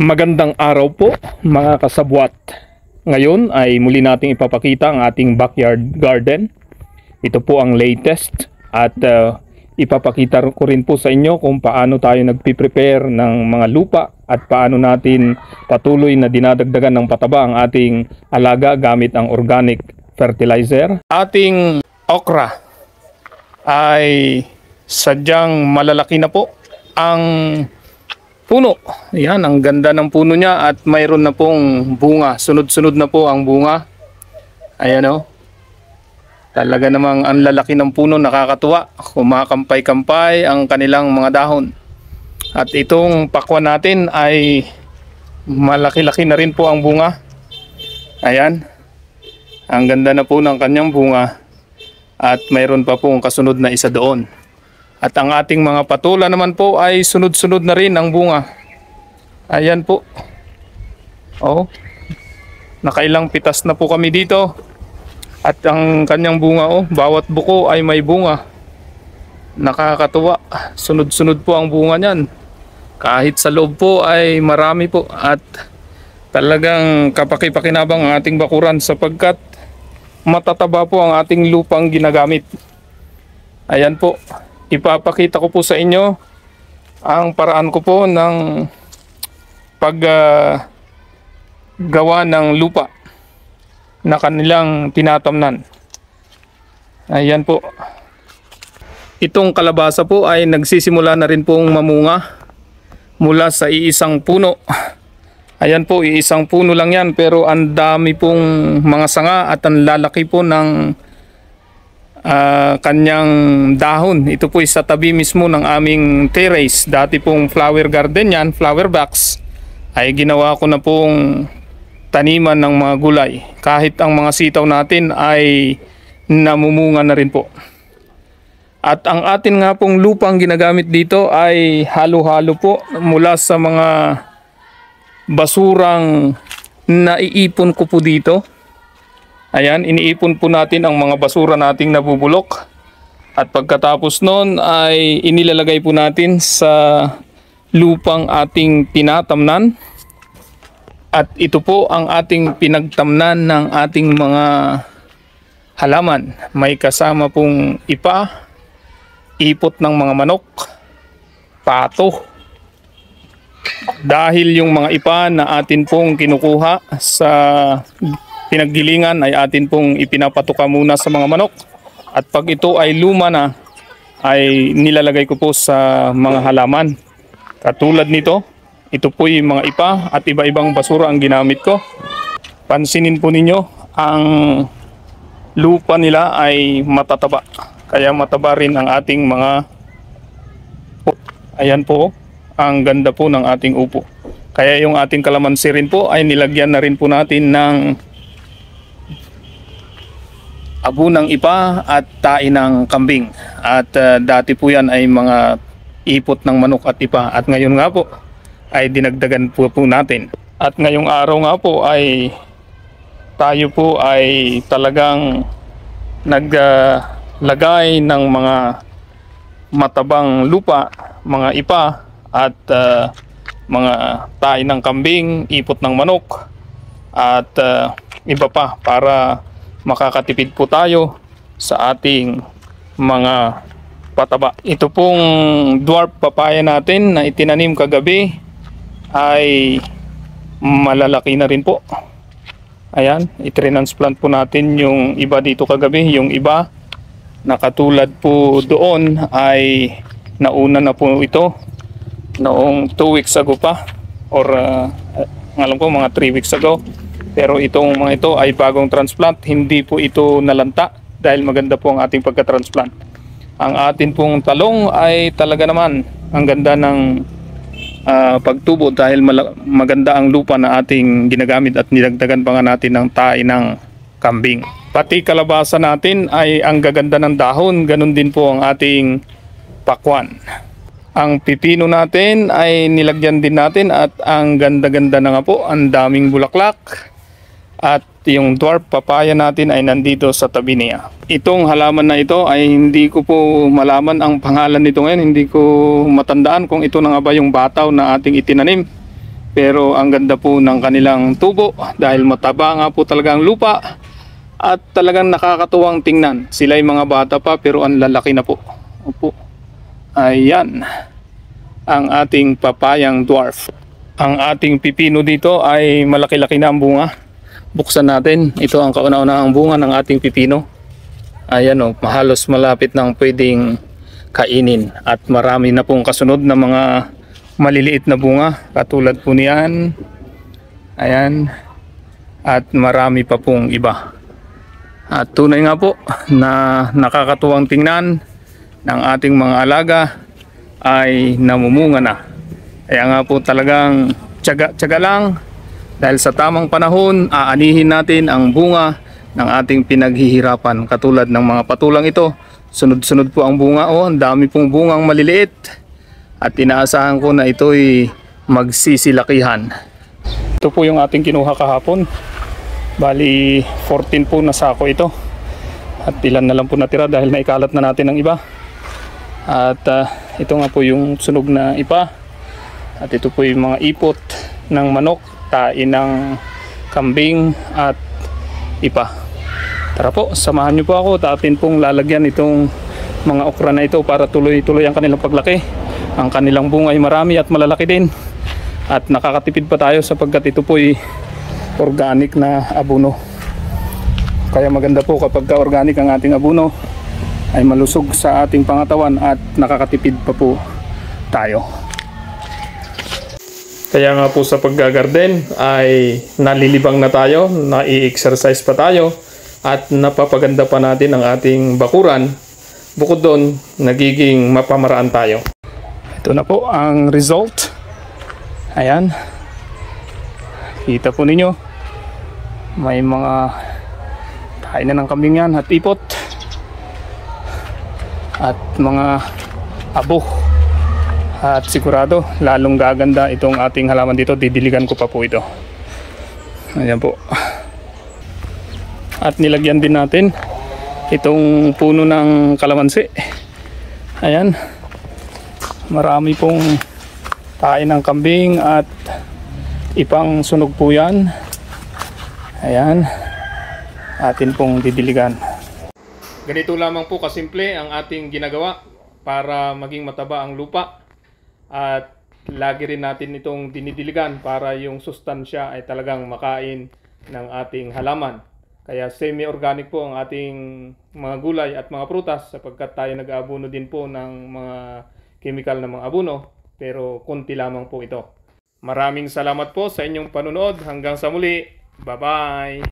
Magandang araw po mga kasabwat. Ngayon ay muli nating ipapakita ang ating backyard garden. Ito po ang latest at ipapakita ko rin po sa inyo kung paano tayo nagpiprepare ng mga lupa at paano natin patuloy na dinadagdagan ng pataba ang ating alaga gamit ang organic fertilizer. Ating okra ay sadyang malalaki na po ang puno. Ayan, ang ganda ng puno niya at mayroon na pong bunga. Sunod-sunod na po ang bunga. Ayan o. Talaga namang ang lalaki ng puno, nakakatuwa. Kumakampay-kampay ang kanilang mga dahon. At itong pakwan natin ay malaki-laki na rin po ang bunga. Ayan. Ang ganda na po ng kanyang bunga. At mayroon pa pong kasunod na isa doon. At ang ating mga patula naman po ay sunod-sunod na rin ang bunga. Ayan po. Oh. Nakailang pitas na po kami dito. At ang kanyang bunga, oh, bawat buko ay may bunga. Nakakatuwa. Sunod-sunod po ang bunga niyan. Kahit sa loob po ay marami po. At talagang kapaki-pakinabang ang ating bakuran sapagkat matataba po ang ating lupang ginagamit. Ayan po. Ipapakita ko po sa inyo ang paraan ko po ng paggawa ng lupa na kanilang tinatamnan. Ayan po. Itong kalabasa po ay nagsisimula na rin pong mamunga mula sa iisang puno. Ayan po, iisang puno lang yan pero ang dami pong mga sanga at ang lalaki po ng kanyang dahon. Ito po sa tabi mismo ng aming terrace. Dati pong flower garden yan, flower box, ay ginawa ko na pong taniman ng mga gulay. Kahit ang mga sitaw natin ay namumunga na rin po. At ang atin nga pong lupang ginagamit dito ay halo-halo po mula sa mga basurang naiipon ko po dito. Ayan, iniipon po natin ang mga basura nating nabubulok. At pagkatapos nun ay inilalagay po natin sa lupang ating tinatamnan. At ito po ang ating pinagtamnan ng ating mga halaman. May kasama pong ipa, ipot ng mga manok, pato. Dahil yung mga ipa na atin pong kinukuha sa pinaggilingan ay atin pong ipinapatuka muna sa mga manok. At pag ito ay luma na, ay nilalagay ko po sa mga halaman. Katulad nito, ito po yung mga ipa at iba-ibang basura ang ginamit ko. Pansinin po ninyo, ang lupa nila ay matataba. Kaya mataba rin ang ating mga... Ayan po, ang ganda po ng ating upo. Kaya yung ating kalamansi rin po ay nilagyan na rin po natin ng abo ng ipa at tae ng kambing. At dati po yan ay mga ipot ng manok at ipa. At ngayon nga po ay dinagdagan po natin. At ngayong araw nga po ay tayo po ay talagang naglagay ng mga matabang lupa, mga ipa at mga tae ng kambing, ipot ng manok at iba pa para makakatipid po tayo sa ating mga pataba. Ito pong dwarf papaya natin na itinanim kagabi ay malalaki na rin po. Ayan, itransplant po natin yung iba dito kagabi. Yung iba na katulad po doon ay nauna na po ito noong 2 weeks ago pa or alam ko mga 3 weeks ago. Pero itong mga ito ay bagong transplant, hindi po ito nalanta dahil maganda po ang ating pagka-transplant. Ang atin pong talong ay talaga naman ang ganda ng pagtubo dahil maganda ang lupa na ating ginagamit at nilagdagan pa nga natin ng tae ng kambing. Pati kalabasa natin ay ang gaganda ng dahon, ganun din po ang ating pakwan. Ang pipino natin ay nilagyan din natin at ang ganda-ganda na nga po, ang daming bulaklak. At yung dwarf papaya natin ay nandito sa tabi niya. Itong halaman na ito ay hindi ko po malaman ang pangalan nito ngayon. Hindi ko matandaan kung ito na nga ba yung bataw na ating itinanim. Pero ang ganda po ng kanilang tubo dahil mataba nga po talaga ang lupa at talagang nakakatuwang tingnan. Sila ay mga bata pa pero ang lalaki na po. Opo. Ayan ang ating papayang dwarf. Ang ating pipino dito ay malaki-laki na ang bunga. Buksan natin. Ito ang kauna-unahang bunga ng ating pipino. Ayan o, halos malapit nang pwedeng kainin. At marami na pong kasunod na mga maliliit na bunga. Katulad po niyan. Ayan. At marami pa pong iba. At tunay nga po na nakakatuwang tingnan ng ating mga alaga ay namumunga na. Kaya nga po talagang tiyaga-tiyaga lang dahil sa tamang panahon aanihin natin ang bunga ng ating pinaghihirapan. Katulad ng mga patulang ito, sunod-sunod po ang bunga. Ang dami pong bungang maliliit at inaasahan ko na ito'y magsisilakihan. Ito po yung ating kinuha kahapon. Bali 14 po na sako ito. At ilan na lang po natira dahil naikalat na natin ang iba. At ito nga po yung sunog na ipa. At ito po yung mga ipot ng manok, tain ng kambing at ipa. Tara po, samahan nyo po ako. Atin pong lalagyan itong mga okra na ito para tuloy-tuloy ang kanilang paglaki. Ang kanilang bunga ay marami at malalaki din. At nakakatipid pa tayo sapagkat ito po ay organic na abono. Kaya maganda po kapag organic ang ating abono, ay malusog sa ating pangatawan at nakakatipid pa po tayo. Kaya nga po sa paggagarden ay nalilibang na tayo, nai-exercise pa tayo at napapaganda pa natin ang ating bakuran. Bukod doon, nagiging mapamaraan tayo. Ito na po ang result. Ayan. Kita po ninyo. May mga kainan ng kambing yan at ipot. At mga abo. At sigurado lalong gaganda itong ating halaman dito. Didiligan ko pa po ito. Ayan po. At nilagyan din natin itong puno ng kalamansi. Ayan. Marami pong tain ng kambing at ipang sunog po yan. Ayan. Atin pong didiligan. Ganito lamang po kasimple ang ating ginagawa para maging mataba ang lupa. At lagi rin natin itong dinidiligan para yung sustansya ay talagang makain ng ating halaman. Kaya semi-organic po ang ating mga gulay at mga prutas sapagkat tayo nag-aabono din po ng mga chemical na mga abono. Pero konti lamang po ito. Maraming salamat po sa inyong panunood. Hanggang sa muli. Bye-bye!